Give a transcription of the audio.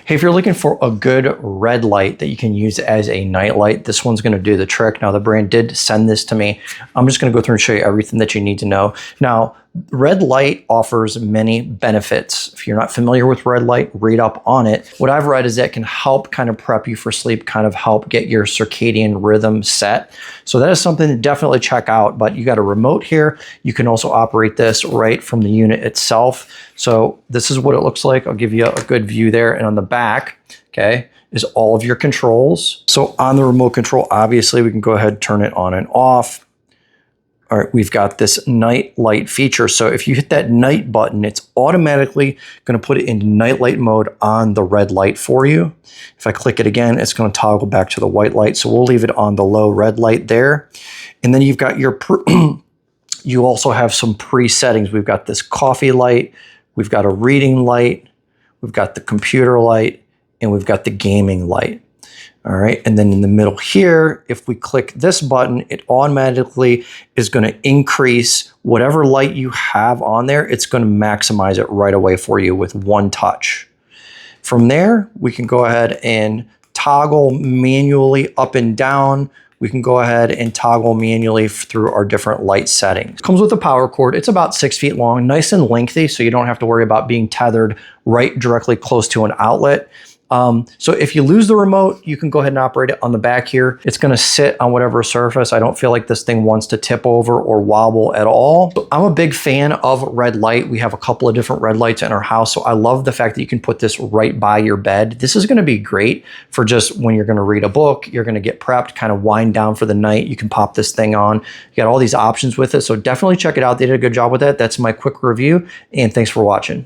Hey, if you're looking for a good red light that you can use as a night light, this one's going to do the trick. Now, the brand did send this to me. I'm just going to go through and show you everything that you need to know. Now, red light offers many benefits. If you're not familiar with red light, read up on it. What I've read is that it can help kind of prep you for sleep, kind of help get your circadian rhythm set. So that is something to definitely check out, but you got a remote here. You can also operate this right from the unit itself. So this is what it looks like. I'll give you a good view there. And on the back, okay, is all of your controls. So on the remote control, obviously we can go ahead and turn it on and off. All right, we've got this night light feature. So if you hit that night button, it's automatically going to put it into night light mode on the red light for you. If I click it again, it's going to toggle back to the white light. So we'll leave it on the low red light there. And then you've got your, you also have some pre-settings. We've got this coffee light, we've got a reading light, we've got the computer light, and we've got the gaming light. All right, and then in the middle here, if we click this button, it automatically is going to increase whatever light you have on there. It's going to maximize it right away for you with one touch. From there, we can go ahead and toggle manually up and down. We can go ahead and toggle manually through our different light settings. Comes with a power cord. It's about 6 feet long, nice and lengthy, so you don't have to worry about being tethered right directly close to an outlet. So if you lose the remote, you can go ahead and operate it on the back here. It's going to sit on whatever surface. I don't feel like this thing wants to tip over or wobble at all. So I'm a big fan of red light. We have a couple of different red lights in our house. So I love the fact that you can put this right by your bed. This is going to be great for just when you're going to read a book, you're going to get prepped, kind of wind down for the night. You can pop this thing on. You got all these options with it. So definitely check it out. They did a good job with that. That's my quick review, and thanks for watching.